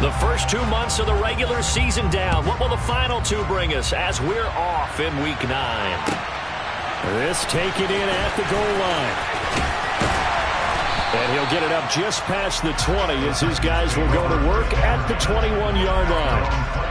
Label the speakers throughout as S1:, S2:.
S1: The first 2 months of the regular season down. What will the final two bring us as we're off in Week 9?
S2: This taken in at the goal line. And he'll get it up just past the 20 as his guys will go to work at the 21-yard line.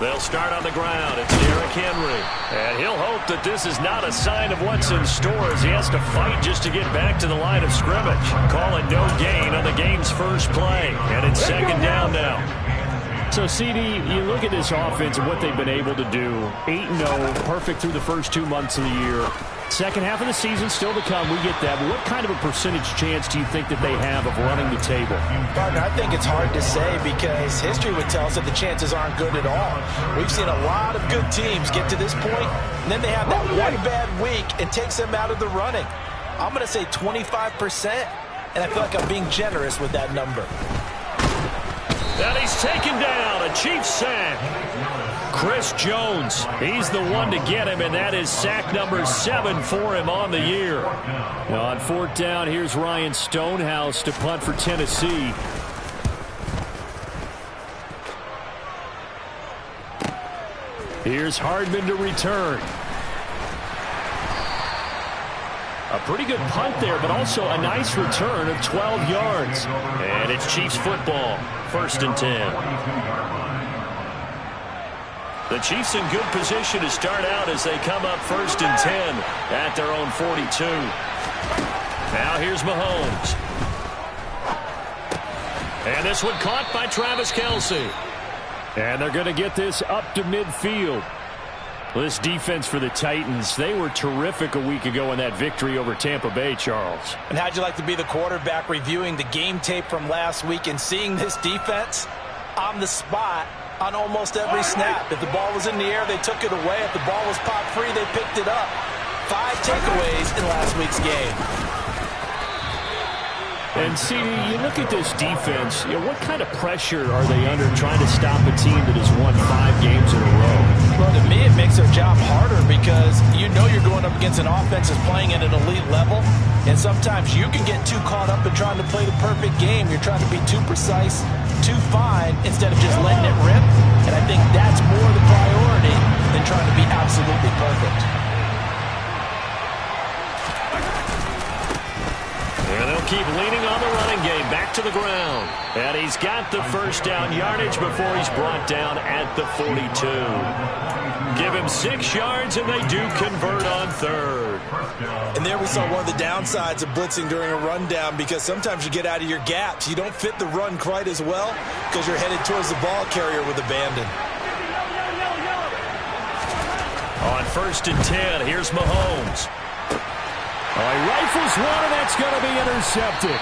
S1: They'll start on the ground. It's Derrick Henry. And he'll hope that this is not a sign of what's in store as he has to fight just to get back to the line of scrimmage. Calling no gain on the game's first play. And it's second down now.
S2: So, CD, you look at this offense and what they've been able to do. 8-0, perfect through the first 2 months of the year. Second half of the season still to come. We get that. But what kind of a percentage chance do you think that they have of running the table?
S3: Partner, I think it's hard to say because history would tell us that the chances aren't good at all. We've seen a lot of good teams get to this point, and then they have that one bad week and takes them out of the running. I'm going to say 25%, and I feel like I'm being generous with that number.
S1: And he's taken down. A Chiefs sack. Chris Jones, he's the one to get him, and that is sack number 7 for him on the year.
S2: Now on fourth down, here's Ryan Stonehouse to punt for Tennessee. Here's Hardman to return. A pretty good punt there, but also a nice return of 12 yards.
S1: And it's Chiefs football, 1st and 10. The Chiefs in good position to start out as they come up 1st and 10 at their own 42. Now here's Mahomes. And this one caught by Travis Kelce.
S2: And they're going to get this up to midfield. This defense for the Titans, they were terrific a week ago in that victory over Tampa Bay, Charles.
S3: And how'd you like to be the quarterback reviewing the game tape from last week and seeing this defense on the spot on almost every snap? If the ball was in the air, they took it away. If the ball was popped free, they picked it up. 5 takeaways in last week's game.
S2: And, CD, you look at this defense, what kind of pressure are they under trying to stop a team that has won 5 games in a row?
S3: Well, to me, it makes their job harder because you know you're going up against an offense that's playing at an elite level, and sometimes you can get too caught up in trying to play the perfect game. You're trying to be too precise, too fine, instead of just letting it rip, and I think that's more the priority than trying to be absolutely perfect.
S1: And they'll keep leaning on the running game back to the ground. And he's got the first down yardage before he's brought down at the 42. Give him 6 yards, and they do convert on 3rd.
S3: And there we saw one of the downsides of blitzing during a rundown because sometimes you get out of your gaps. You don't fit the run quite as well because you're headed towards the ball carrier with abandon.
S1: On 1st and 10, here's Mahomes.
S2: He rifles one, and that's going to be intercepted.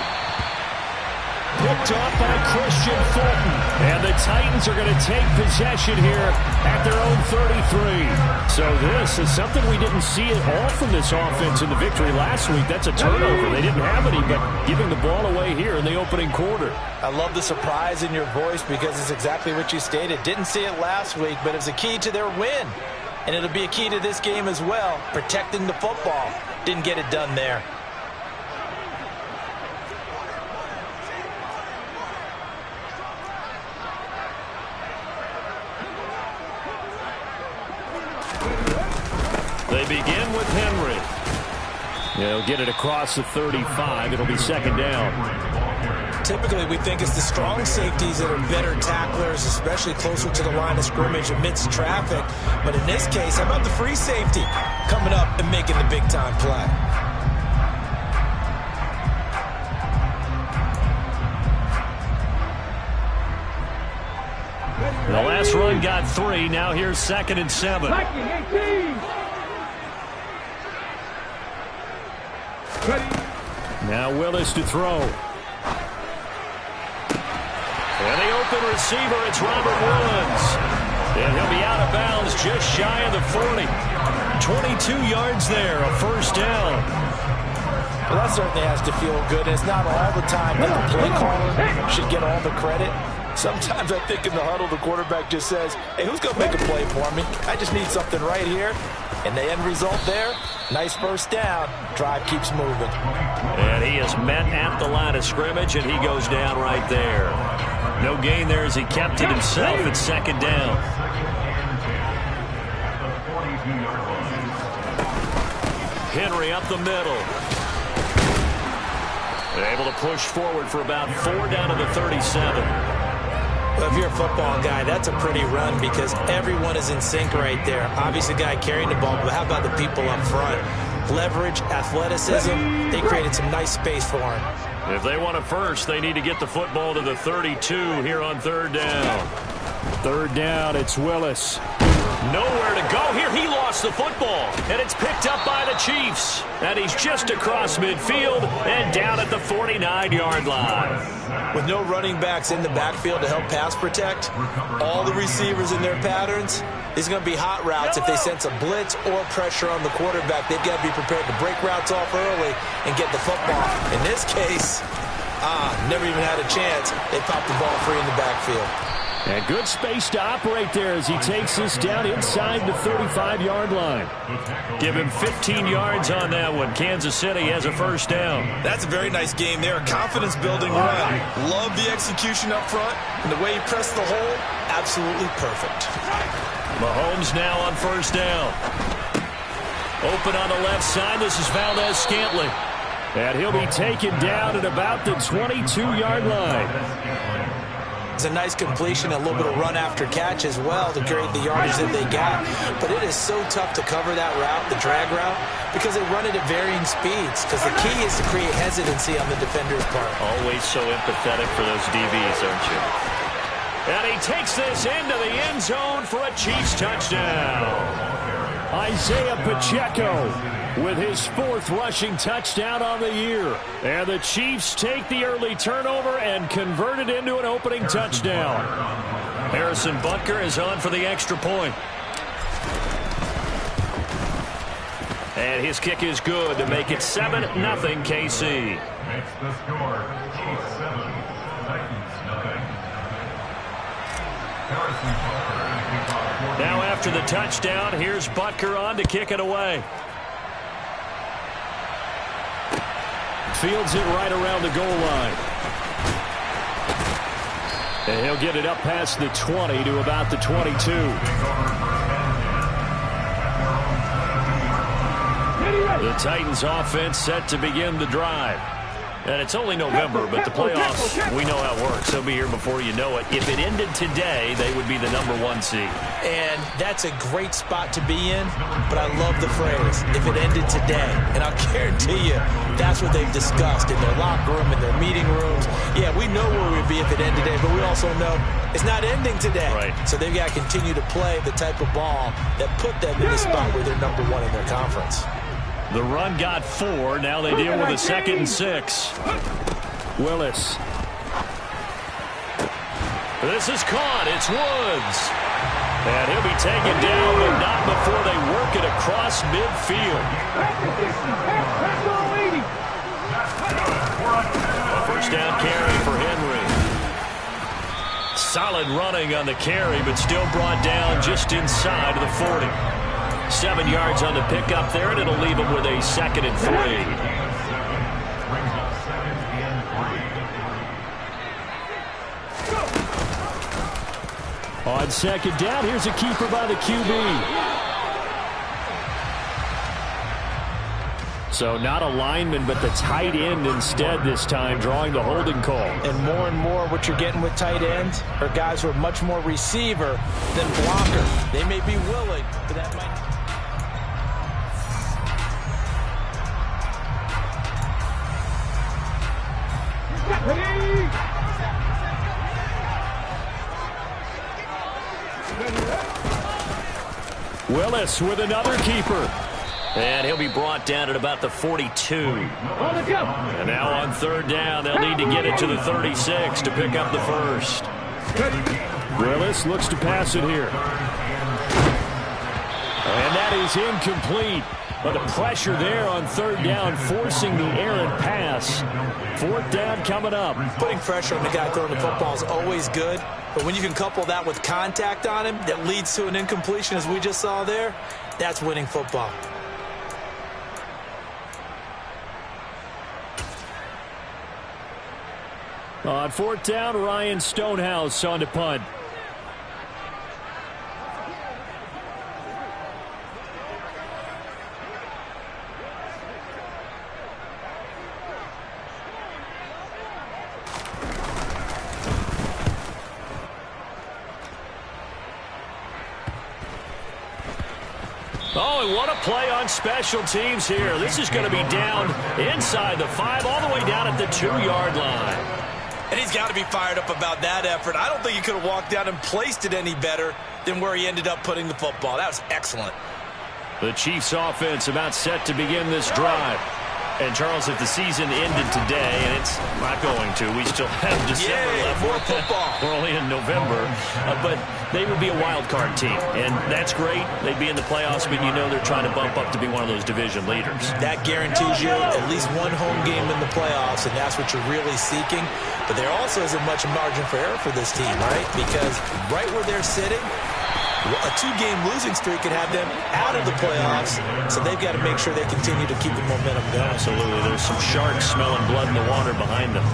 S2: Picked off by Christian Fulton. And the Titans are going to take possession here at their own 33. So this is something we didn't see at all from this offense in the victory last week. That's a turnover. They didn't have any, but giving the ball away here in the opening quarter.
S3: I love the surprise in your voice because it's exactly what you stated. Didn't see it last week, but it was a key to their win. And it'll be a key to this game as well, protecting the football. Didn't get it done there.
S1: They begin with Henry.
S2: They'll get it across the 35. It'll be 2nd down.
S3: Typically, we think it's the strong safeties that are better tacklers, especially closer to the line of scrimmage amidst traffic. But in this case, how about the free safety coming up and making the big-time play?
S1: The last run got 3. Now here's 2nd and 7.
S2: Now Willis to throw.
S1: And the open receiver, it's Robert Woods. And he'll be out of bounds just shy of the 40. 22 yards there, a 1st down.
S3: Well, that certainly has to feel good. And it's not all the time that the play caller should get all the credit. Sometimes I think in the huddle, the quarterback just says, hey, who's going to make a play for me? I just need something right here. And the end result there, nice first down. Drive keeps moving.
S1: And he is met at the line of scrimmage, and he goes down right there. No gain there as he kept it himself at second down. Henry up the middle. Able to push forward for about 4 down to the 37.
S3: Well, if you're a football guy, that's a pretty run because everyone is in sync right there. Obviously, the guy carrying the ball, but how about the people up front? Leverage, athleticism, they created some nice space for him.
S1: If they want it first, they need to get the football to the 32 here on third down.
S2: Third down, it's Willis.
S1: Nowhere to go here. He lost the football, and it's picked up by the Chiefs. And he's just across midfield and down at the 49-yard line.
S3: With no running backs in the backfield to help pass protect, all the receivers in their patterns, these are going to be hot routes. If they sense a blitz or pressure on the quarterback, they've got to be prepared to break routes off early and get the football. In this case, never even had a chance. They popped the ball free in the backfield.
S2: And good space to operate there as he takes this down inside the 35-yard line.
S1: Give him 15 yards on that one. Kansas City has a first down.
S3: That's a very nice game there. A confidence-building run. Love the execution up front. And the way he pressed the hole, absolutely perfect.
S1: Mahomes now on first down. Open on the left side. This is Valdez-Scantling.
S2: And he'll be taken down at about the 22-yard line.
S3: It's a nice completion, a little bit of run after catch as well to create the yardage that they got. But it is so tough to cover that route, the drag route, because they run it at varying speeds. Because the key is to create hesitancy on the defender's part.
S1: Always so empathetic for those DBs, aren't you? And he takes this into the end zone for a Chiefs touchdown.
S2: Isaiah Pacheco with his 4th rushing touchdown on the year. And the Chiefs take the early turnover and convert it into an opening touchdown.
S1: Harrison Butker is on for the extra point. And his kick is good to make it 7-0 KC.
S4: Makes the score Chiefs 7, Titans nothing. Harrison Butker.
S1: Now after the touchdown, here's Butker on to kick it away.
S2: Fields it right around the goal line. And he'll get it up past the 20 to about the 22.
S1: The Titans offense set to begin the drive. And it's only November, but the playoffs, we know how it works. They'll be here before you know it. If it ended today, they would be the #1 seed.
S3: And that's a great spot to be in, but I love the phrase, if it ended today. And I'll guarantee you, that's what they've discussed in their locker room, in their meeting rooms. Yeah, we know where we'd be if it ended today, but we also know it's not ending today.
S1: Right.
S3: So they've got to continue to play the type of ball that put them in the spot where they're #1 in their conference.
S1: The run got 4. Now they deal with a 2nd and 6.
S2: Willis.
S1: This is caught. It's Woods. And he'll be taken down, but not before they work it across midfield. A first down carry for Henry. Solid running on the carry, but still brought down just inside of the 40. 7 yards on the pickup there, and it'll leave him with a 2nd and 3.
S2: On 2nd down, here's a keeper by the QB. So not a lineman, but the tight end instead this time, drawing the holding call.
S3: And more what you're getting with tight ends are guys who are much more receiver than blocker. They may be willing, but that might...
S2: Willis with another keeper.
S1: And he'll be brought down at about the 42. And now on 3rd down, they'll need to get it to the 36 to pick up the first.
S2: Willis looks to pass it here. And that is incomplete. But the pressure there on third down, forcing the errant pass. Fourth down coming up.
S3: Putting pressure on the guy throwing the football is always good, but when you can couple that with contact on him that leads to an incompletion, as we just saw there, that's winning football.
S2: On fourth down, Ryan Stonehouse on to punt.
S1: Oh, and what a play on special teams here. This is going to be down inside the 5, all the way down at the 2-yard line.
S3: And he's got to be fired up about that effort. I don't think he could have walked down and placed it any better than where he ended up putting the football. That was excellent.
S1: The Chiefs offense about set to begin this drive. And, Charles, if the season ended today, and it's not going to, we still have December left.
S3: More football.
S1: We're only in November. But they would be a wild card team, and that's great. They'd be in the playoffs, but you know they're trying to bump up to be one of those division leaders.
S3: That guarantees you at least one home game in the playoffs, and that's what you're really seeking. But there also isn't much margin for error for this team, right? Because right where they're sitting, a 2-game losing streak could have them out of the playoffs, so they've got to make sure they continue to keep the momentum going.
S1: Absolutely. There's some sharks smelling blood in the water behind them.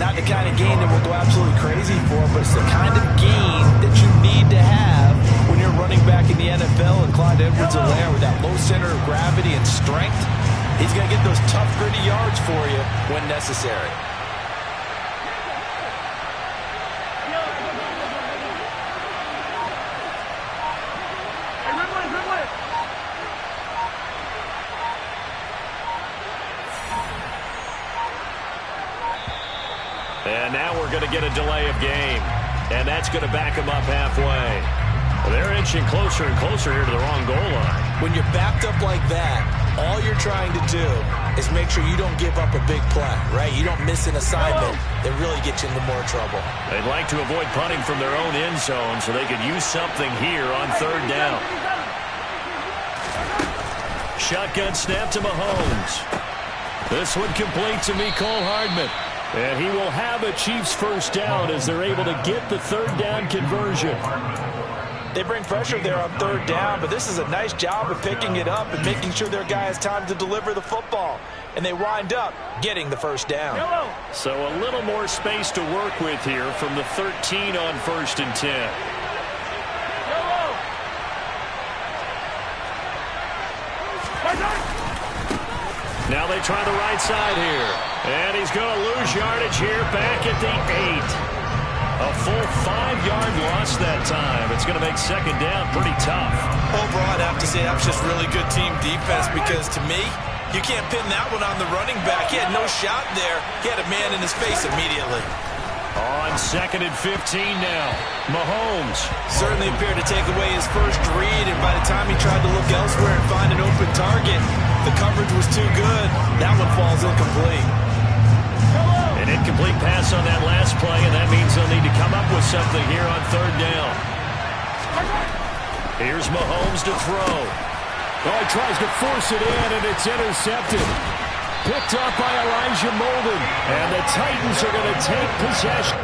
S3: Not the kind of gain that we'll go absolutely crazy for, but it's the kind of gain that you need to have when you're running back in the NFL. And Clyde Edwards-Helaire with that low center of gravity and strength, he's going to get those tough, gritty yards for you when necessary.
S1: And now we're going to get a delay of game. And that's going to back them up halfway. Well, they're inching closer and closer here to the wrong goal line.
S3: When you're backed up like that, all you're trying to do is make sure you don't give up a big play, right? You don't miss an assignment that really gets you into more trouble.
S1: They'd like to avoid punting from their own end zone so they could use something here on third down. Shotgun snap to Mahomes. This one complete to Mecole Hardman. And he will have a Chiefs first down as they're able to get the third down conversion.
S3: They bring pressure there on third down, but this is a nice job of picking it up and making sure their guy has time to deliver the football. And they wind up getting the first down.
S1: So a little more space to work with here from the 13 on 1st and 10. Now they try the right side here. And he's going to lose yardage here back at the 8. A full 5-yard loss that time. It's going to make second down pretty tough.
S3: Overall, I'd have to say that was just really good team defense because to me, you can't pin that one on the running back. He had no shot there. He had a man in his face immediately.
S1: On 2nd and 15 now. Mahomes.
S3: Certainly appeared to take away his first read, and by the time he tried to look elsewhere and find an open target, the coverage was too good. That one falls incomplete.
S1: An incomplete pass on that last play, and that means they'll need to come up with something here on third down. Here's Mahomes to throw.
S2: Oh, he tries to force it in, and it's intercepted. Picked up by Elijah Molden. And the Titans are going to take possession.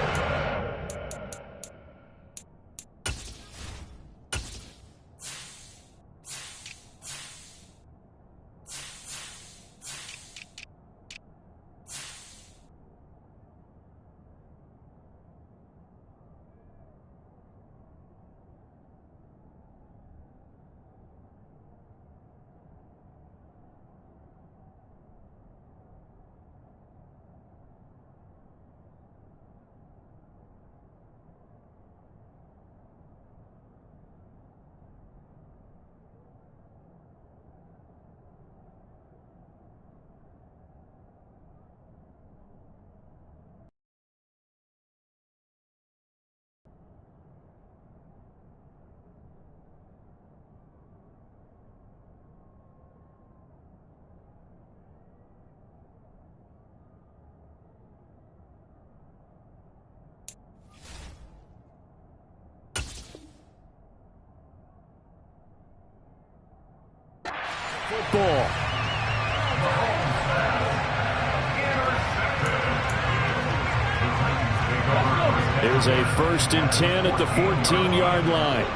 S2: Football. There's a 1st and 10 at the 14-yard line.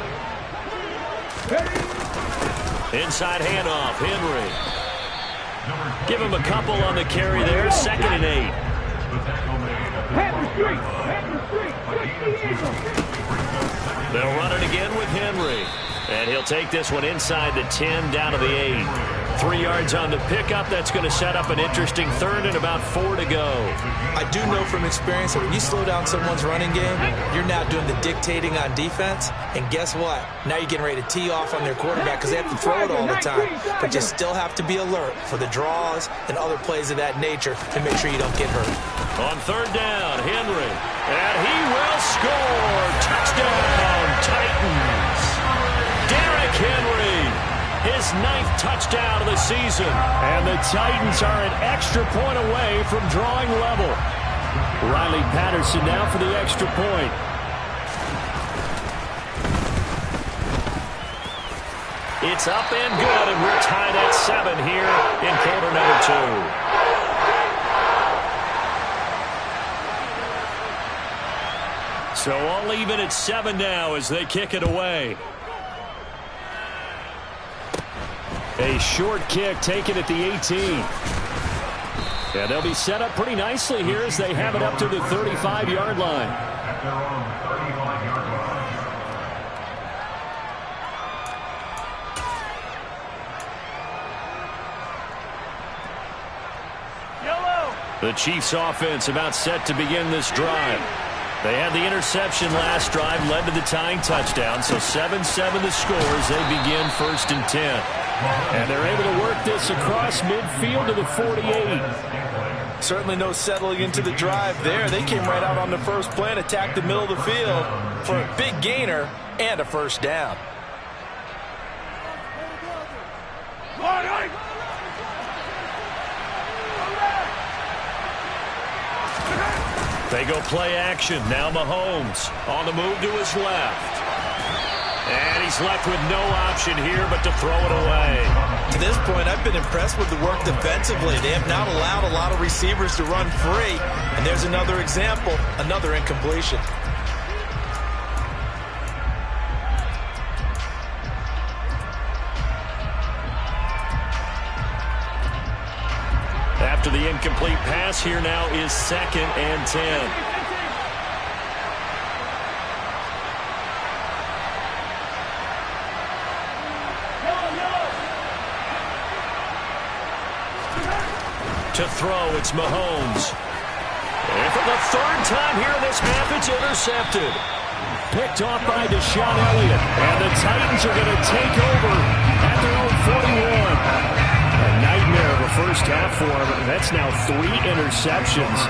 S1: Inside handoff, Henry. Give him a couple on the carry there, 2nd and 8. They'll run it again with Henry. And he'll take this one inside the 10, down to the 8. 3 yards on the pickup. That's going to set up an interesting 3rd and about 4 to go.
S3: I do know from experience that when you slow down someone's running game, you're now doing the dictating on defense. And guess what? Now you're getting ready to tee off on their quarterback because they have to throw it all the time. But you still have to be alert for the draws and other plays of that nature to make sure you don't get hurt.
S1: On 3rd down, Henry. And he will score. Touchdown, Titans. Derrick Henry, his 9th touchdown of the season.
S2: And the Titans are an extra point away from drawing level. Riley Patterson now for the extra point.
S1: It's up and good, and we're tied at 7 here in quarter number 2. So all even at 7 now as they kick it away.
S2: A short kick taken at the 18. Yeah, they'll be set up pretty nicely here as they have it up to the 35-yard line.
S4: At their own 35-yard line.
S1: The Chiefs offense about set to begin this drive. They had the interception last drive, led to the tying touchdown. So 7-7 the score as they begin 1st and 10.
S2: And they're able to work this across midfield to the 48.
S3: Certainly no settling into the drive there. They came right out on the first play and attacked the middle of the field for a big gainer and a 1st down.
S1: They go play action. Now Mahomes on the move to his left. And he's left with no option here but to throw it away.
S3: To this point, I've been impressed with the work defensively. They have not allowed a lot of receivers to run free. And there's another example, another incompletion.
S1: After the incomplete pass, here now is 2nd and 10. To throw, it's Mahomes. And for the 3rd time here in this half, it's intercepted.
S2: Picked off by Deshaun Elliott. And the Titans are going to take over at their own 41. A nightmare of a first half for him. That's now 3 interceptions.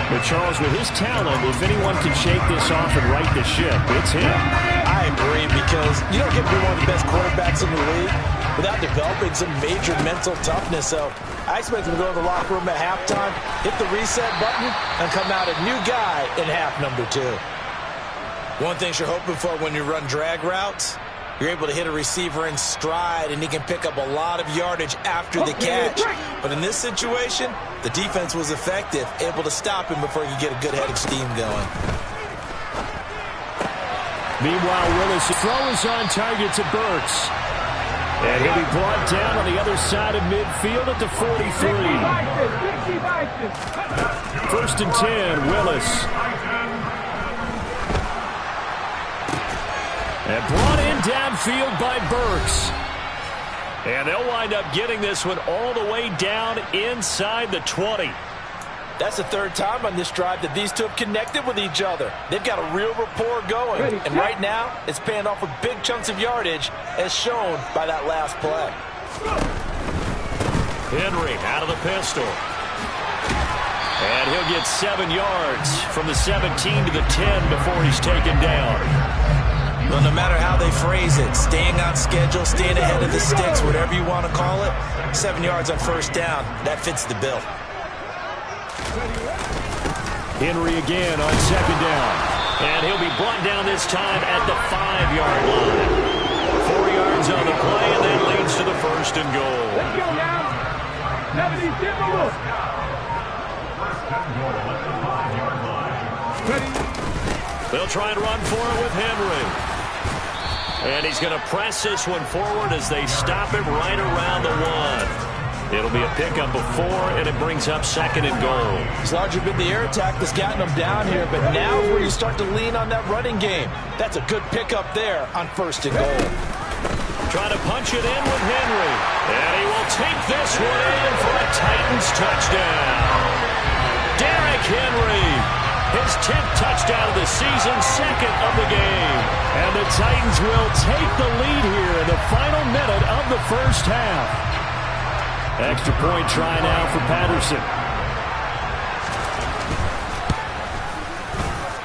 S2: But Charles, with his talent, if anyone can shake this off and right the ship, it's him.
S3: I agree, because you don't get to be one of the best quarterbacks in the league without developing some major mental toughness. So I expect him to go to the locker room at halftime, hit the reset button, and come out a new guy in half number 2. One thing you're hoping for when you run drag routes, you're able to hit a receiver in stride, and he can pick up a lot of yardage after the catch. But in this situation, the defense was effective, able to stop him before he could get a good head of steam going.
S2: Meanwhile, Willis' throw is on target to Burks. And he'll be brought down on the other side of midfield at the 43. 1st and 10, Willis. And brought in downfield by Burks.
S1: And they'll wind up getting this one all the way down inside the 20.
S3: That's the 3rd time on this drive that these two have connected with each other. They've got a real rapport going. And right now, it's paying off with big chunks of yardage, as shown by that last play.
S1: Henry out of the pistol. And he'll get 7 yards from the 17 to the 10 before he's taken down.
S3: Well, no matter how they phrase it, staying on schedule, staying ahead of the sticks, whatever you want to call it, 7 yards on 1st down, that fits the bill.
S2: Henry again on 2nd down.
S1: And he'll be brought down this time at the 5-yard line. 4 yards on the play, and that leads to the first and goal.
S5: Let's go now.
S1: They'll try and run for it with Henry. And he's going to press this one forward as they stop it right around the 1. It'll be a pickup of 4, and it brings up second and goal.
S3: It's largely been the air attack that's gotten them down here, but now is where you start to lean on that running game. That's a good pickup there on first and goal.
S1: Trying to punch it in with Henry. And he will take this one in for a Titans touchdown. Derrick Henry, his 10th touchdown of the season, second of the game.
S2: And the Titans will take the lead here in the final minute of the first half. Extra point try now for Patterson.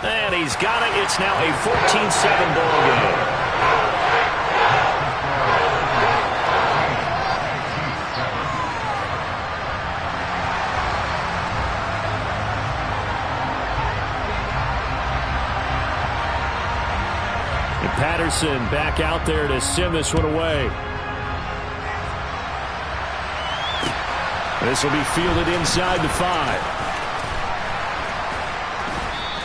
S1: And he's got it. It's now a 14-7 ball game.
S2: Patterson back out there to send this one away. This will be fielded inside the 5.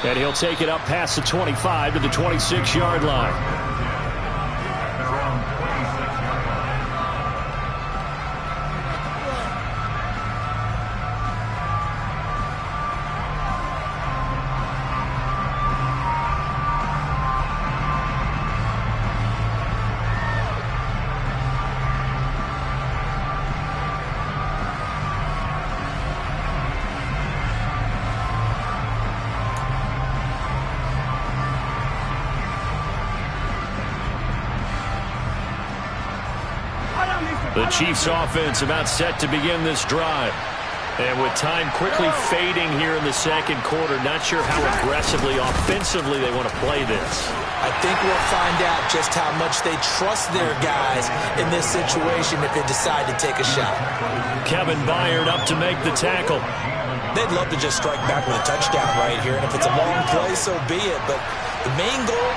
S2: And he'll take it up past the 25 to the 26-yard line.
S1: The Chiefs offense about set to begin this drive. And with time quickly fading here in the second quarter, not sure how aggressively, offensively they want to play this.
S3: I think we'll find out just how much they trust their guys in this situation if they decide to take a shot.
S1: Kevin Byard up to make the tackle.
S3: They'd love to just strike back with a touchdown right here, and if it's a long play, so be it. But the main goal,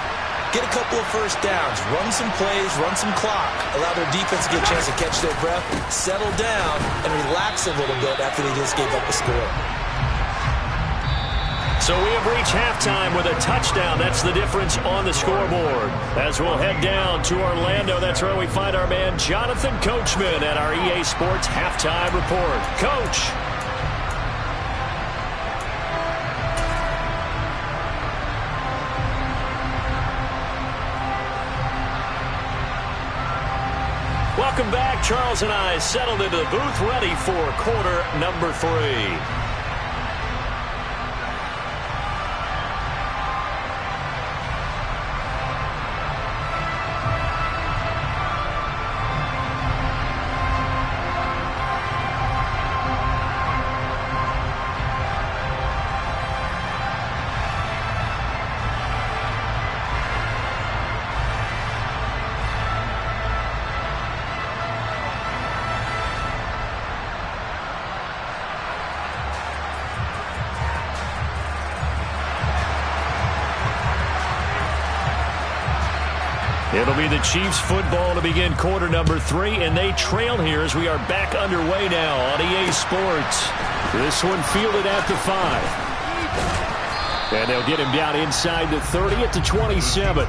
S3: get a couple of first downs, run some plays, run some clock, allow their defense to get a chance to catch their breath, settle down, and relax a little bit after they just gave up a score.
S1: So we have reached halftime with a touchdown. That's the difference on the scoreboard. As we'll head down to Orlando, that's where we find our man Jonathan Coachman at our EA Sports Halftime Report. Coach. Welcome back. Charles and I settled into the booth ready for quarter number 3. It'll be the Chiefs football to begin quarter number 3, and they trail here as we are back underway now on EA Sports. This one fielded at the 5. And they'll get him down inside the 30 at the 27.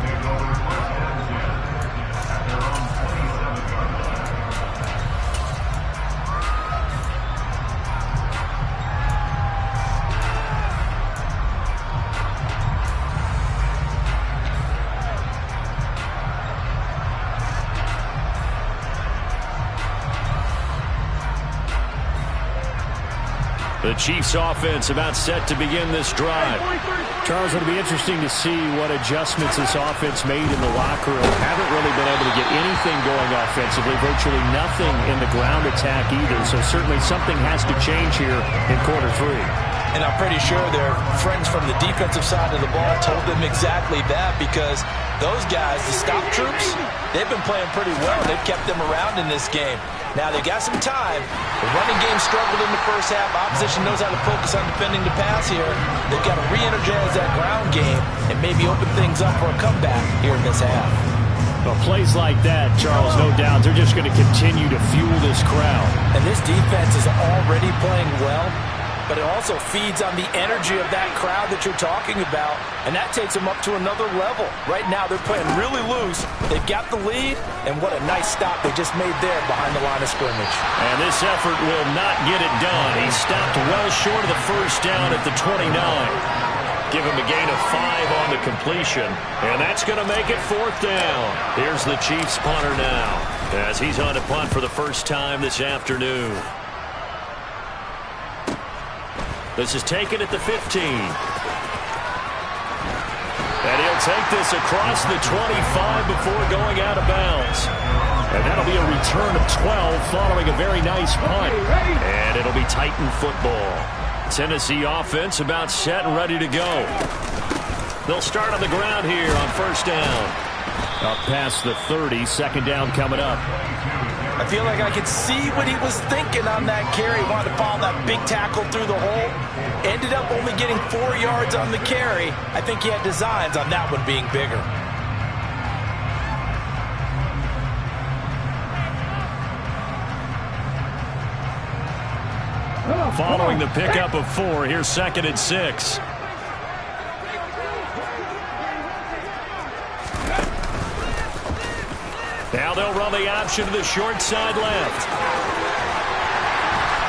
S1: The Chiefs offense about set to begin this drive.
S2: Charles, it'll be interesting to see what adjustments this offense made in the locker room. Haven't really been able to get anything going offensively, virtually nothing in the ground attack either. So certainly something has to change here in quarter 3.
S3: And I'm pretty sure their friends from the defensive side of the ball told them exactly that, because those guys, the stop troops, they've been playing pretty well. They've kept them around in this game. Now they've got some time. The running game struggled in the first half. Opposition knows how to focus on defending the pass here. They've got to re-energize that ground game and maybe open things up for a comeback here in this half.
S2: Well, plays like that, Charles, no doubt, they're just going to continue to fuel this crowd.
S3: And this defense is already playing well, but it also feeds on the energy of that crowd that you're talking about, and that takes them up to another level. Right now, they're playing really loose. They've got the lead, and what a nice stop they just made there behind the line of scrimmage.
S1: And this effort will not get it done. He stopped well short of the first down at the 29. Give him a gain of 5 on the completion, and that's going to make it 4th down. Here's the Chiefs punter now, as he's on to punt for the first time this afternoon. This is taken at the 15. And he'll take this across the 25 before going out of bounds. And that'll be a return of 12 following a very nice punt. And it'll be Titan football. Tennessee offense about set and ready to go. They'll start on the ground here on first down.
S2: Up past the 30, second down coming up.
S3: I feel like I could see what he was thinking on that carry. Wanted to follow that big tackle through the hole. Ended up only getting 4 yards on the carry. I think he had designs on that one being bigger.
S1: Following the pickup of 4, here's 2nd and 6. Now they'll run the option to the short side left.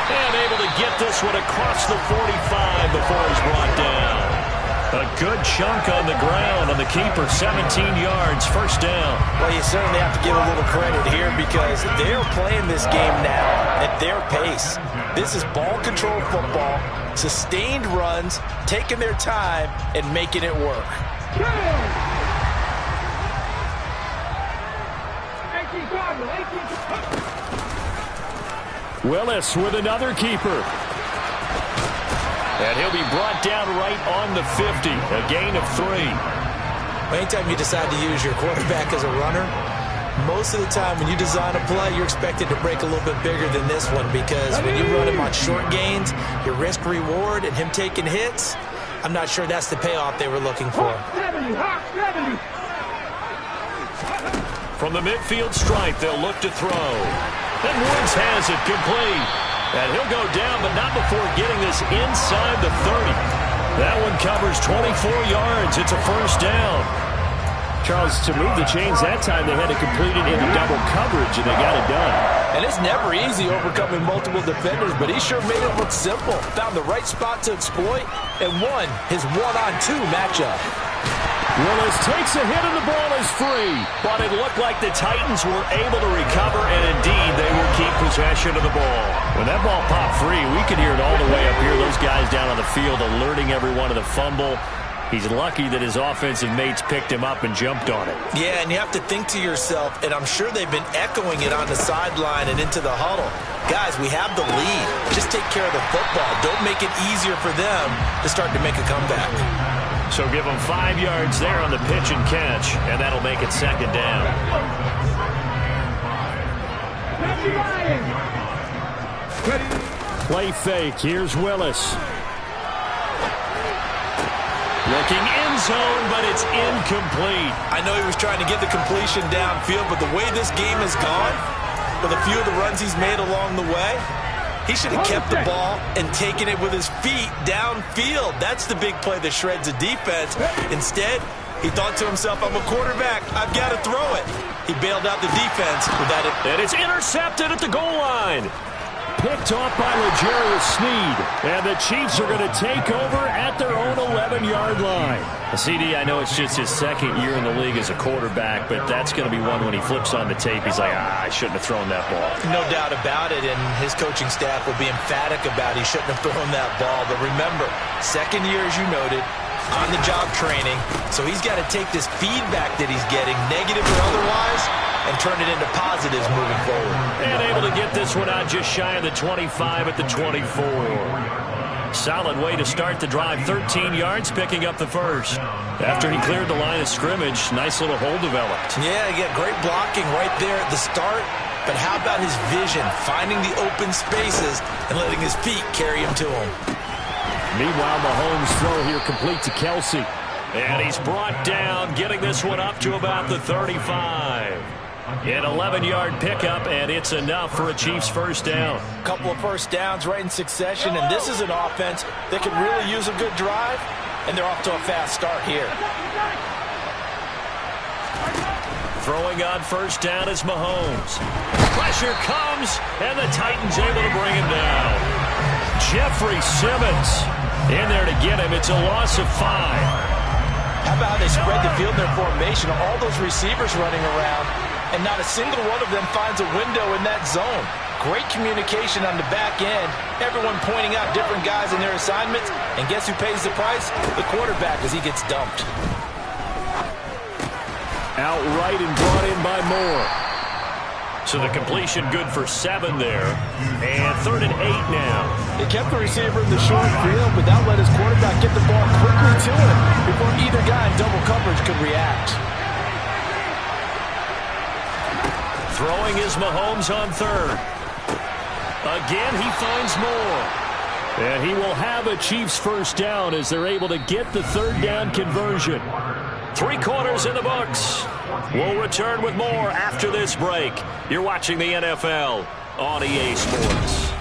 S1: And able to get this one across the 45 before he's brought down. A good chunk on the ground on the keeper, 17 yards, first down.
S3: Well, you certainly have to give a little credit here because they're playing this game now at their pace. This is ball control football, sustained runs, taking their time and making it work.
S2: Willis with another keeper.
S1: And he'll be brought down right on the 50, a gain of 3.
S3: Anytime you decide to use your quarterback as a runner, most of the time when you design a play, you're expected to break a little bit bigger than this one because when you run him on short gains, your risk-reward and him taking hits, I'm not sure that's the payoff they were looking for.
S1: From the midfield stripe, they'll look to throw. And Woods has it complete. And he'll go down, but not before getting this inside the 30. That one covers 24 yards. It's a first down.
S2: Charles, to move the chains that time, they had to complete it into double coverage, and they got it done.
S3: And it's never easy overcoming multiple defenders, but he sure made it look simple. Found the right spot to exploit and won his one-on-2 matchup.
S2: Willis takes a hit and the ball is free.
S1: But it looked like the Titans were able to recover, and indeed they will keep possession of the ball. When that ball popped free, we could hear it all the way up here. Those guys down on the field alerting everyone of the fumble. He's lucky that his offensive mates picked him up and jumped on it.
S3: Yeah, and you have to think to yourself, and I'm sure they've been echoing it on the sideline and into the huddle. Guys, we have the lead. Just take care of the football. Don't make it easier for them to start to make a comeback.
S1: So give them 5 yards there on the pitch and catch, and that'll make it second down.
S2: Play fake. Here's Willis.
S1: Looking end zone, but it's incomplete.
S3: I know he was trying to get the completion downfield, but the way this game has gone, with a few of the runs he's made along the way, he should have kept the ball and taken it with his feet downfield. That's the big play that shreds a defense. Instead, he thought to himself, I'm a quarterback. I've got to throw it. He bailed out the defense with that.
S1: And it's intercepted at the goal line.
S2: Picked off by L'Jarius Sneed. And the Chiefs are going to take over at their own 11-yard line.
S1: CD, I know it's just his second year in the league as a quarterback, but that's going to be one when he flips on the tape. He's like, I shouldn't have thrown that ball.
S3: No doubt about it, and his coaching staff will be emphatic about he shouldn't have thrown that ball. But remember, second year, as you noted, on-the-job training. So he's got to take this feedback that he's getting, negative or otherwise, and turn it into positives moving forward.
S1: And able to get this one out just shy of the 25 at the 24. Solid way to start the drive. 13 yards, picking up the first. After he cleared the line of scrimmage, nice little hole developed.
S3: Yeah, he got great blocking right there at the start. But how about his vision, finding the open spaces and letting his feet carry him to him?
S2: Meanwhile, Mahomes' throw here complete to Kelsey.
S1: And he's brought down, getting this one up to about the 35. An 11-yard pickup, and it's enough for a Chiefs first down.
S3: A couple of first downs right in succession, and this is an offense that can really use a good drive, and they're off to a fast start here.
S1: Throwing on first down is Mahomes. Pressure comes, and the Titans able to bring him down. Jeffrey Simmons in there to get him. It's a loss of 5.
S3: How about how they spread the field in their formation? All those receivers running around, and not a single one of them finds a window in that zone. Great communication on the back end. Everyone pointing out different guys in their assignments. And guess who pays the price? The quarterback, as he gets dumped.
S2: Outright and brought in by Moore.
S1: So the completion good for 7 there. And 3rd and 8 now.
S3: They kept the receiver in the short field, but that let his quarterback get the ball quickly to him before either guy in double coverage could react.
S1: Throwing is Mahomes on 3rd. Again, he finds Moore.
S2: And he will have a Chiefs first down as they're able to get the 3rd down conversion.
S1: 3 quarters in the books. We'll return with more after this break. You're watching the NFL on EA Sports.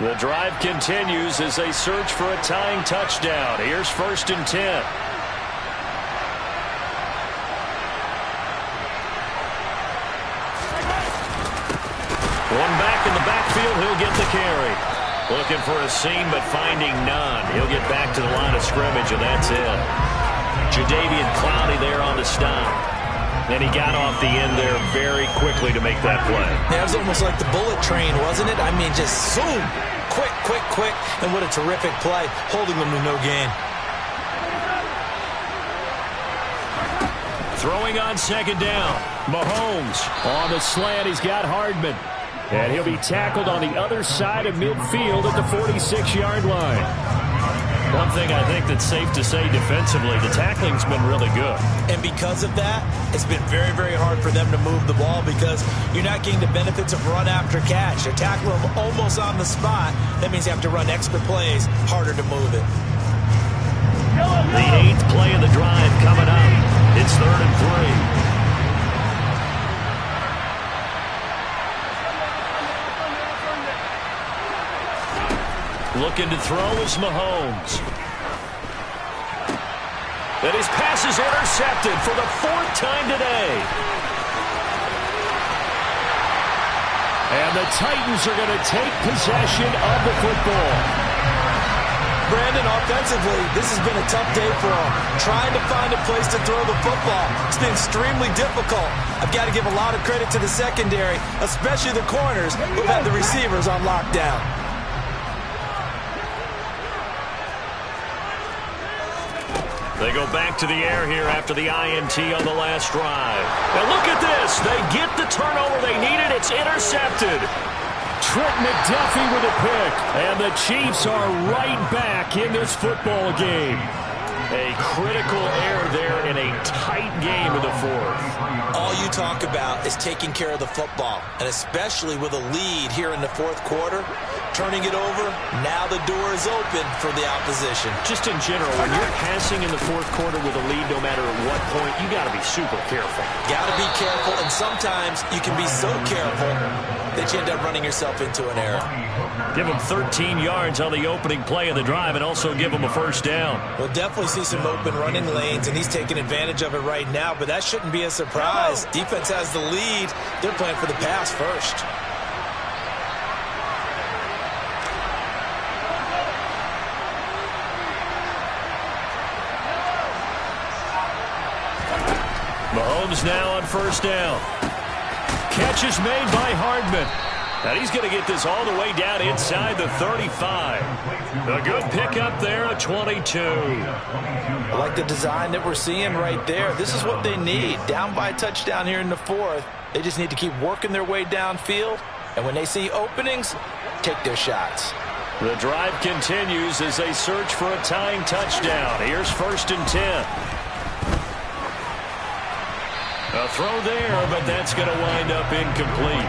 S1: The drive continues as they search for a tying touchdown. Here's 1st and 10. One back in the backfield, he'll get the carry. Looking for a seam, but finding none. He'll get back to the line of scrimmage, and that's it. Jadeveon Clowney there on the stop. And he got off the end there very quickly to make that play.
S3: That was almost like the bullet train, wasn't it? I mean, just zoom. Quick, quick, quick. And what a terrific play, holding them to no gain.
S2: Throwing on 2nd down. Mahomes on the slant. He's got Hardman. And he'll be tackled on the other side of midfield at the 46-yard line.
S1: One thing I think that's safe to say defensively, the tackling's been really good.
S3: And because of that, it's been very, very hard for them to move the ball because you're not getting the benefits of run after catch. They tackle them almost on the spot. That means you have to run extra plays, harder to move it.
S1: The 8th play of the drive coming up. It's 3rd and 3. Looking to throw is Mahomes. And his pass is intercepted for the 4th time today.
S2: And the Titans are going to take possession of the football.
S3: Brandon, offensively, this has been a tough day for him. Trying to find a place to throw the football. It's been extremely difficult. I've got to give a lot of credit to the secondary, especially the corners who've had the receivers on lockdown.
S1: They go back to the air here after the INT on the last drive. And look at this. They get the turnover they needed. It's intercepted.
S2: Trent McDuffie with a pick. And the Chiefs are right back in this football game.
S1: A critical error there in a tight game in the 4th.
S3: All you talk about is taking care of the football, and especially with a lead here in the 4th quarter. Turning it over, now the door is open for the opposition.
S1: Just in general, when you're passing in the 4th quarter with a lead, no matter at what point, you got to be super careful.
S3: Got to be careful, and sometimes you can be so careful that you end up running yourself into an error.
S1: Give him 13 yards on the opening play of the drive and also give him a first down.
S3: We'll definitely see some open running lanes, and he's taking advantage of it right now, but that shouldn't be a surprise. Defense has the lead. They're playing for the pass first.
S1: Mahomes now on first down. Catch is made by Hardman. And he's going to get this all the way down inside the 35. A good pickup there at 22.
S3: I like the design that we're seeing right there. This is what they need. Down by a touchdown here in the 4th. They just need to keep working their way downfield. And when they see openings, take their shots.
S1: The drive continues as they search for a tying touchdown. Here's 1st and 10. A throw there, but that's going to wind up incomplete.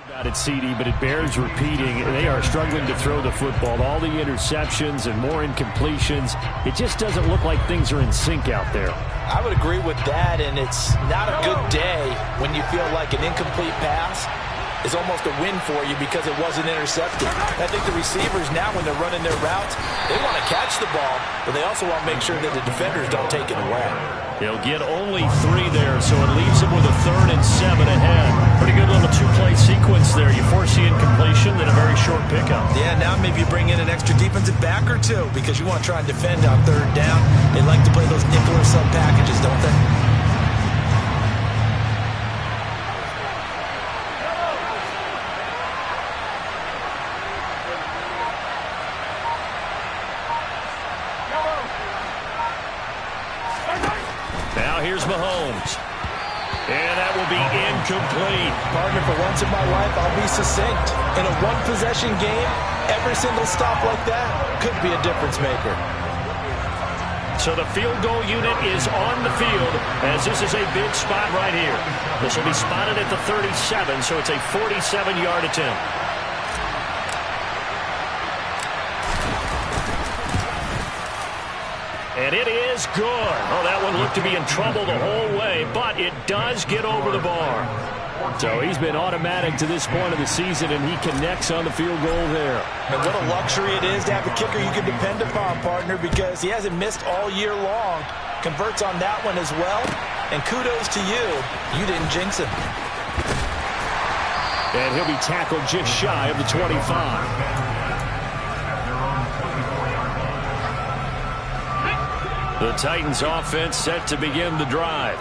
S1: About it, CD, but it bears repeating. They are struggling to throw the football. All the interceptions and more incompletions. It just doesn't look like things are in sync out there.
S3: I would agree with that, and it's not a good day when you feel like an incomplete pass is almost a win for you because it wasn't intercepted. I think the receivers now, when they're running their routes, they want to catch the ball, but they also want to make sure that the defenders don't take it away.
S1: They'll get only 3 there, so it leaves them with a 3rd and 7 ahead. Pretty good little 2-play sequence there. You force the incompletion, then a very short pickup.
S3: Yeah, now maybe you bring in an extra defensive back or 2 because you want to try and defend on 3rd down. They like to play those nickel or sub packages, don't they?
S1: Now here's Mahomes. And that will be incomplete.
S3: Partner, for once in my life, I'll be succinct. In a one-possession game, every single stop like that could be a difference maker.
S1: So the field goal unit is on the field as this is a big spot right here. This will be spotted at the 37, so it's a 47-yard attempt. And it is good. Oh, that one looked to be in trouble the whole way, but it does get over the bar.
S2: So he's been automatic to this point of the season, and he connects on the field goal there.
S3: And what a luxury it is to have a kicker you can depend upon, partner, because he hasn't missed all year long. Converts on that one as well. And kudos to you. You didn't jinx him.
S2: And he'll be tackled just shy of the 25.
S1: The Titans offense set to begin the drive.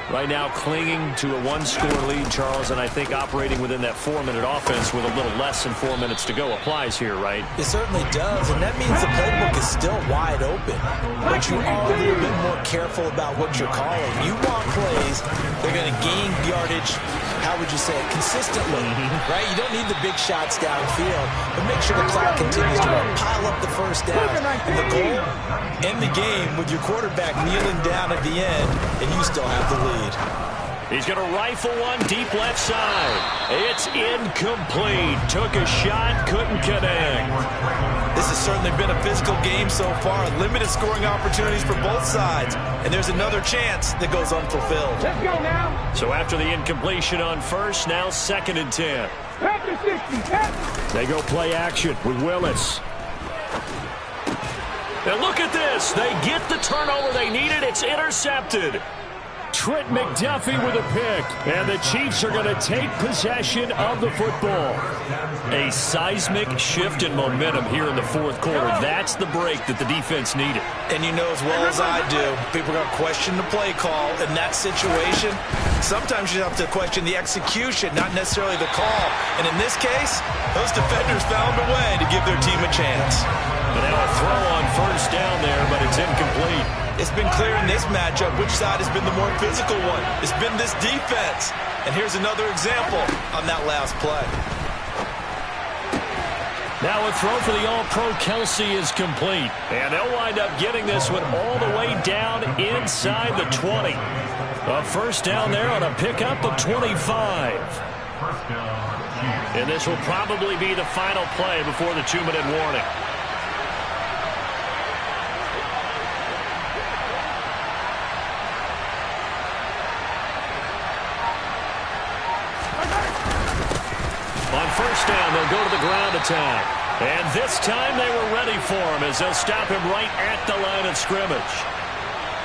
S1: Right now clinging to a 1-score lead, Charles, and I think operating within that 4-minute offense with a little less than 4 minutes to go applies here, right?
S3: It certainly does, and that means the playbook is still wide open. But you are a little bit more careful about what you're calling. You want plays, they're going to gain yardage, how would you say it, consistently, right? You don't need the big shots downfield, but make sure the clock continues to run. Pile up the first down. And the goal, end the game with your quarterback kneeling down at the end, and you still have the lead.
S1: He's going to rifle one deep left side. It's incomplete. Took a shot, couldn't connect.
S3: This has certainly been a physical game so far. Limited scoring opportunities for both sides. And there's another chance that goes unfulfilled.
S5: Let's go now.
S1: So after the incompletion on first, now 2nd and 10.
S5: Pack the 60, pack.
S2: They go play action with Willis.
S1: And look at this. They get the turnover they needed. It's intercepted.
S2: Trent McDuffie with a pick. And the Chiefs are going to take possession of the football.
S1: A seismic shift in momentum here in the fourth quarter. That's the break that the defense needed.
S3: And you know as well as I do, people are going to question the play call in that situation. Sometimes you have to question the execution, not necessarily the call. And in this case, those defenders found a way to give their team a chance.
S1: And now a throw on first down there, but it's incomplete.
S3: It's been clear in this matchup which side has been the more physical one. It's been this defense. And here's another example on that last play.
S1: Now a throw for the All-Pro Kelsey is complete. And they'll wind up getting this one all the way down inside the 20. A first down there on a pickup of 25. And this will probably be the final play before the 2-minute warning. On first down, they'll go to the ground attack. And this time they were ready for him as they'll stop him right at the line of scrimmage.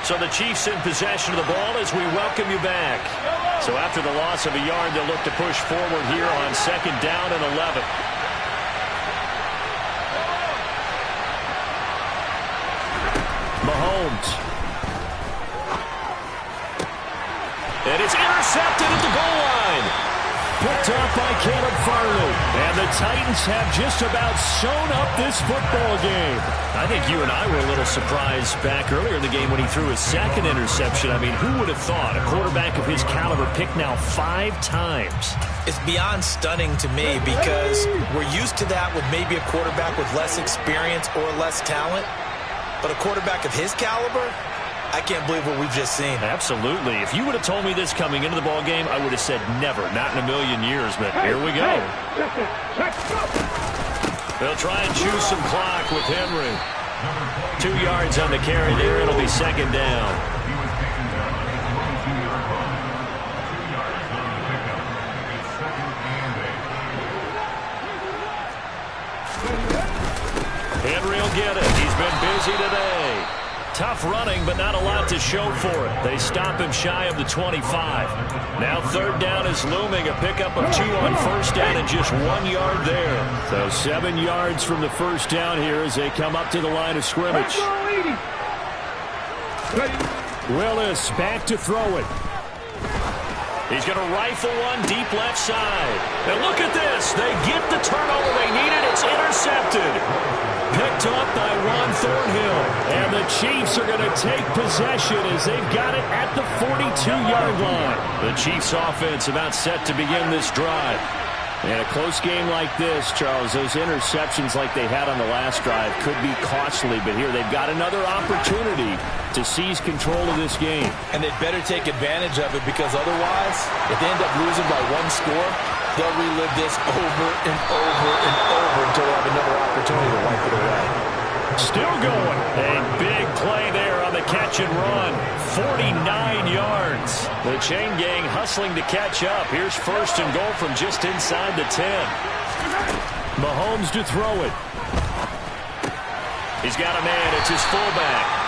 S1: So the Chiefs in possession of the ball as we welcome you back. So after the loss of a yard, they'll look to push forward here on second down and 11. Mahomes. And it's intercepted at the goal line. Picked up by Caleb Farley. And the Titans have just about sewn up this football game. I think you and I were a little surprised back earlier in the game when he threw his second interception. I mean, who would have thought a quarterback of his caliber picked now 5 times?
S3: It's beyond stunning to me because we're used to that with maybe a quarterback with less experience or less talent. But a quarterback of his caliber, I can't believe what we've just seen.
S1: Absolutely. If you would have told me this coming into the ball game, I would have said never, not in a million years. But here we go. They'll try and choose some clock with Henry. 2 yards on the carry there. It'll be second down. Henry will get it. He's been busy today. Tough running, but not a lot to show for it. They stop him shy of the 25. Now third down is looming. A pickup of 2 on first down and just 1 yard there.
S2: So 7 yards from the first down here as they come up to the line of scrimmage. Willis back to throw it.
S1: He's going to rifle one deep left side. And look at this. They get the turnover they needed. It's intercepted. Picked up by Juan Thornhill. And the Chiefs are going to take possession as they've got it at the 42-yard line. The Chiefs offense about set to begin this drive.
S2: In a close game like this, Charles, those interceptions like they had on the last drive could be costly. But here they've got another opportunity to seize control of this game.
S3: And they'd better take advantage of it because otherwise, if they end up losing by 1 score, they'll relive this over and over and over until they have another opportunity to wipe it away.
S1: Still going. A big play there on the catch and run. 49 yards. The chain gang hustling to catch up. Here's first and goal from just inside the 10.
S2: Mahomes to throw it.
S1: He's got a man. It's his fullback.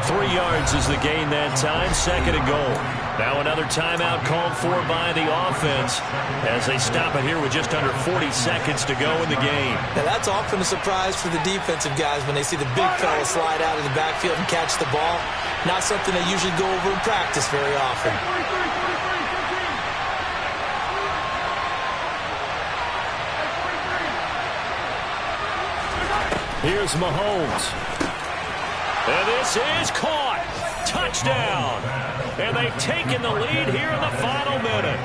S1: 3 yards is the gain that time. Second and goal. Now another timeout called for by the offense as they stop it here with just under 40 seconds to go in the game.
S3: Now that's often a surprise for the defensive guys when they see the big fella slide out of the backfield and catch the ball. Not something they usually go over in practice very often.
S1: Here's Mahomes. And this is caught. Touchdown. And they've taken the lead here in the final minute.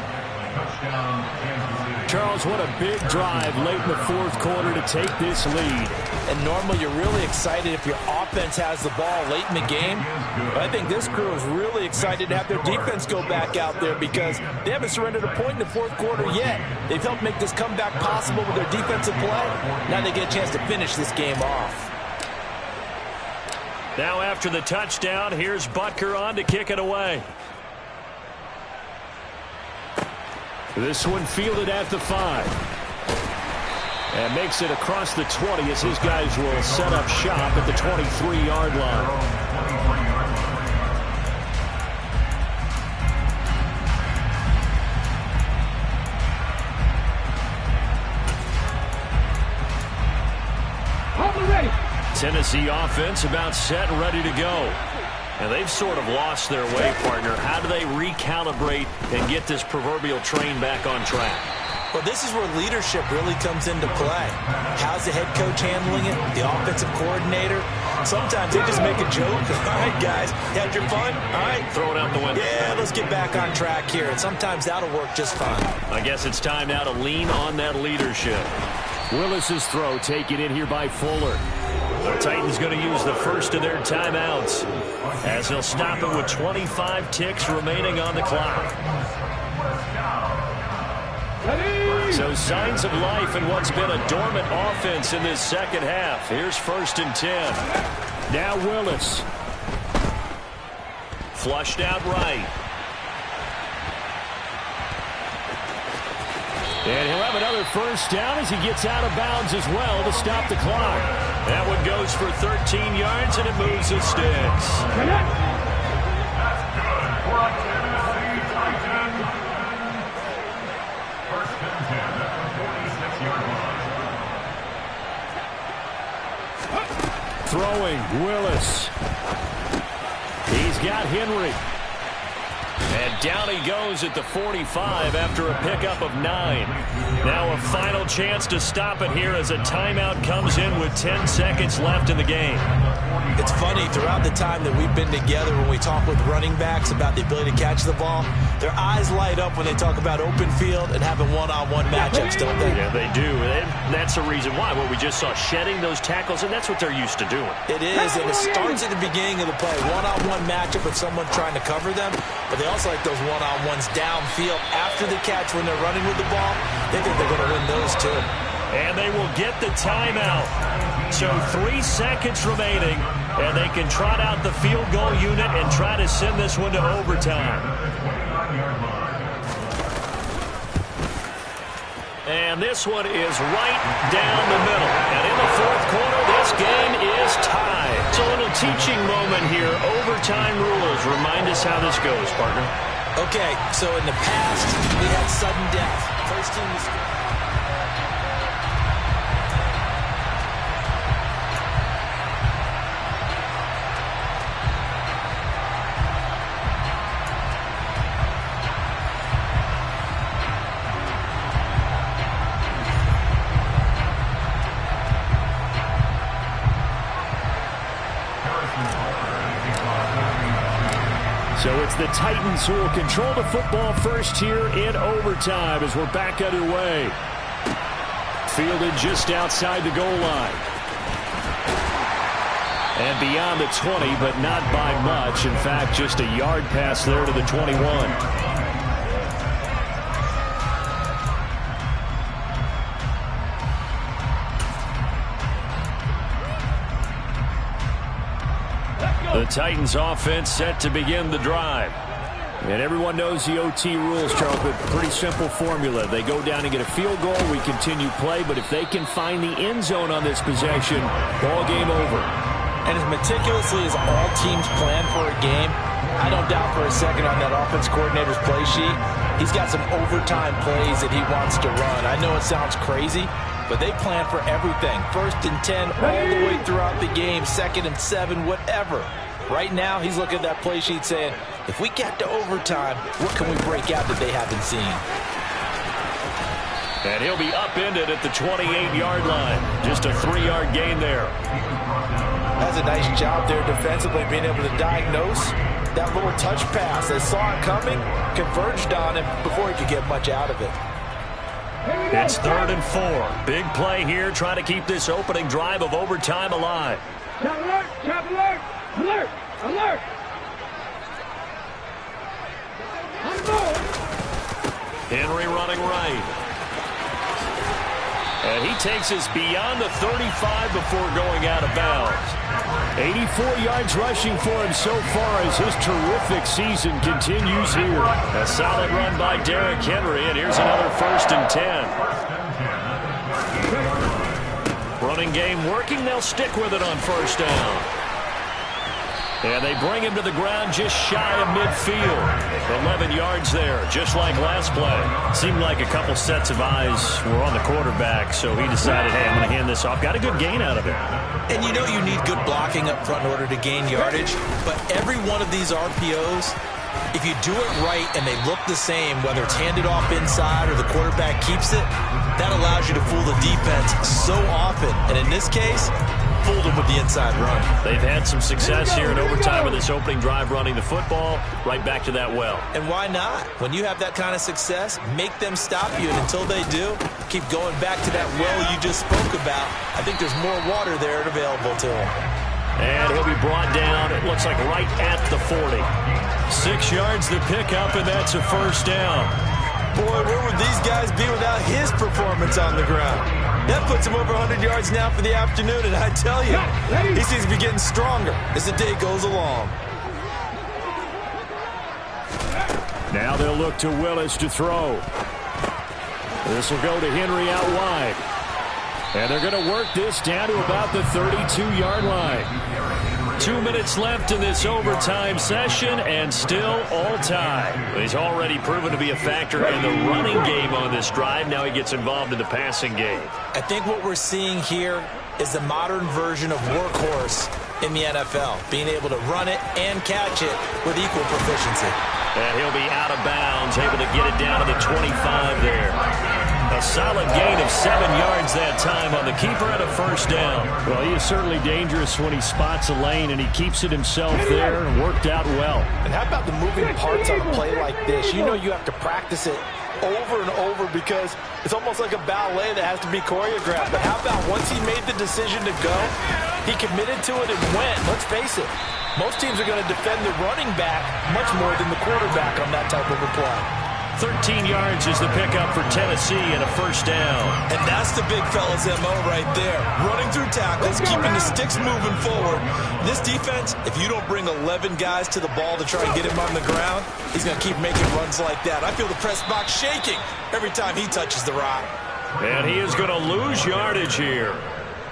S2: Charles, what a big drive late in the fourth quarter to take this lead.
S3: And normally you're really excited if your offense has the ball late in the game. But I think this crew is really excited to have their defense go back out there because they haven't surrendered a point in the fourth quarter yet. They've helped make this comeback possible with their defensive play. Now they get a chance to finish this game off.
S1: Now after the touchdown, here's Butker on to kick it away.
S2: This one fielded at the 5. And makes it across the 20 as his guys will set up shop at the 23-yard line.
S1: Tennessee offense about set and ready to go. And they've sort of lost their way, partner. How do they recalibrate and get this proverbial train back on track?
S3: Well, this is where leadership really comes into play. How's the head coach handling it? The offensive coordinator? Sometimes they just make a joke. All right, guys, you had your fun? All right.
S1: Throw it out the window.
S3: Yeah, let's get back on track here. And sometimes that'll work just fine.
S1: I guess it's time now to lean on that leadership.
S2: Willis's throw taken in here by Fuller.
S1: The Titans going to use the first of their timeouts as they'll stop it with 25 ticks remaining on the clock. So signs of life in what's been a dormant offense in this second half. Here's 1st and 10.
S2: Now Willis.
S1: Flushed out right.
S2: And he'll have another first down as he gets out of bounds as well to stop the clock.
S1: That one goes for 13 yards, and it moves the sticks.
S2: Throwing, Willis. He's got Henry.
S1: And down he goes at the 45 after a pickup of 9. Now a final chance to stop it here as a timeout comes in with 10 seconds left in the game.
S3: It's funny, throughout the time that we've been together, when we talk with running backs about the ability to catch the ball, their eyes light up when they talk about open field and having one-on-one matchups, don't they?
S1: Yeah, they do. And that's the reason why. Well, we just saw shedding those tackles, and that's what they're used to doing.
S3: It is, and it starts at the beginning of the play. One-on-one matchup with someone trying to cover them, but they also like those one-on-ones downfield after the catch when they're running with the ball. They think they're going to win those too.
S1: And they will get the timeout. So 3 seconds remaining, and they can trot out the field goal unit and try to send this one to overtime. And this one is right down the middle. And in the fourth quarter, this game is tied. So a little teaching moment here. Overtime rules. Remind us how this goes, partner.
S3: Okay, so in the past, we had sudden death. First team to score.
S2: So it's the Titans who will control the football first here in overtime as we're back underway. Fielded just outside the goal line. And beyond the 20, but not by much. In fact, just a yard pass there to the 21.
S1: The Titans offense set to begin the drive.
S2: And everyone knows the OT rules, Charles, but pretty simple formula. They go down and get a field goal, we continue play, but if they can find the end zone on this possession, ball game over.
S3: And as meticulously as all teams plan for a game, I don't doubt for a second on that offense coordinator's play sheet, he's got some overtime plays that he wants to run. I know it sounds crazy, but they plan for everything. 1st and 10 all the way throughout the game, 2nd and 7, whatever. Right now, he's looking at that play sheet saying, if we get to overtime, what can we break out that they haven't seen?
S1: And he'll be upended at the 28-yard line. Just a 3-yard gain there.
S3: That's a nice job there defensively, being able to diagnose that little touch pass. They saw it coming, converged on him before he could get much out of it.
S1: It's 3rd and 4. Big play here, trying to keep this opening drive of overtime alive.
S5: Chop alert! Chop alert! Alert! Alert!
S1: Henry running right. And he takes us beyond the 35 before going out of bounds.
S2: 84 yards rushing for him so far as his terrific season continues here.
S1: A solid run by Derrick Henry, and here's another 1st and 10. Running game working, they'll stick with it on 1st down. And they bring him to the ground just shy of midfield. 11 yards there, just like last play. Seemed like a couple sets of eyes were on the quarterback, so he decided, hey, I'm going to hand this off. Got a good gain out of it.
S3: And you know you need good blocking up front in order to gain yardage, but every one of these RPOs, if you do it right and they look the same, whether it's handed off inside or the quarterback keeps it, that allows you to fool the defense so often. And in this case, fooled them with the inside run.
S1: They've had some success here in overtime of this opening drive running the football right back to that well.
S3: And why not? When you have that kind of success, make them stop you. And until they do, keep going back to that well you just spoke about. I think there's more water there available to him.
S1: And he'll be brought down, it looks like right at the 40. 6 yards to pick up, and that's a first down.
S3: Boy, where would these guys be without his performance on the ground? That puts him over 100 yards now for the afternoon, and I tell you, he seems to be getting stronger as the day goes along.
S2: Now they'll look to Willis to throw. This will go to Henry out wide. And they're going to work this down to about the 32-yard line. 2 minutes left in this overtime session, and still all tie.
S1: He's already proven to be a factor in the running game on this drive. Now he gets involved in the passing game.
S3: I think what we're seeing here is the modern version of workhorse in the NFL, being able to run it and catch it with equal proficiency.
S1: And he'll be out of bounds, able to get it down to the 25 there. A solid gain of 7 yards that time on the keeper and a first down.
S2: Well, he is certainly dangerous when he spots a lane, and he keeps it himself there and worked out well.
S3: And how about the moving parts on a play like this? You know you have to practice it over and over because it's almost like a ballet that has to be choreographed. But how about once he made the decision to go, he committed to it and went. Let's face it, most teams are going to defend the running back much more than the quarterback on that type of a play.
S1: 13 yards is the pickup for Tennessee and a first down.
S3: And that's the big fella's MO right there. Running through tackles, keeping the sticks moving forward. This defense, if you don't bring 11 guys to the ball to try and get him on the ground, he's going to keep making runs like that. I feel the press box shaking every time he touches the rock.
S1: And he is going to lose yardage here.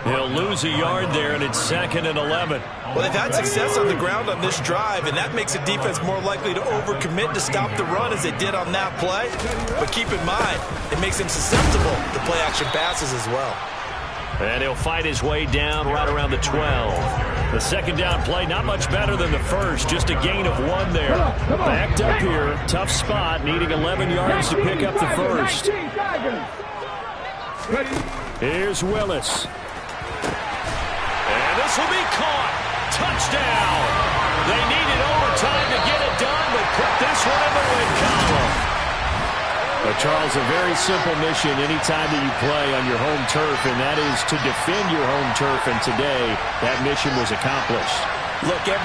S1: He'll lose a yard there, and it's 2nd and 11.
S3: Well, they've had success on the ground on this drive, and that makes a defense more likely to overcommit to stop the run as they did on that play. But keep in mind, it makes them susceptible to play-action passes as well.
S1: And he'll fight his way down right around the 12. The second down play, not much better than the first, just a gain of 1 there. Backed up here, tough spot, needing 11 yards to pick up the first. Here's Willis. And this will be caught. Touchdown. They needed overtime to get it done, but put this one in the win column.
S2: But Charles, a very simple mission anytime that you play on your home turf, and that is to defend your home turf. And today, that mission was accomplished.
S3: Look, every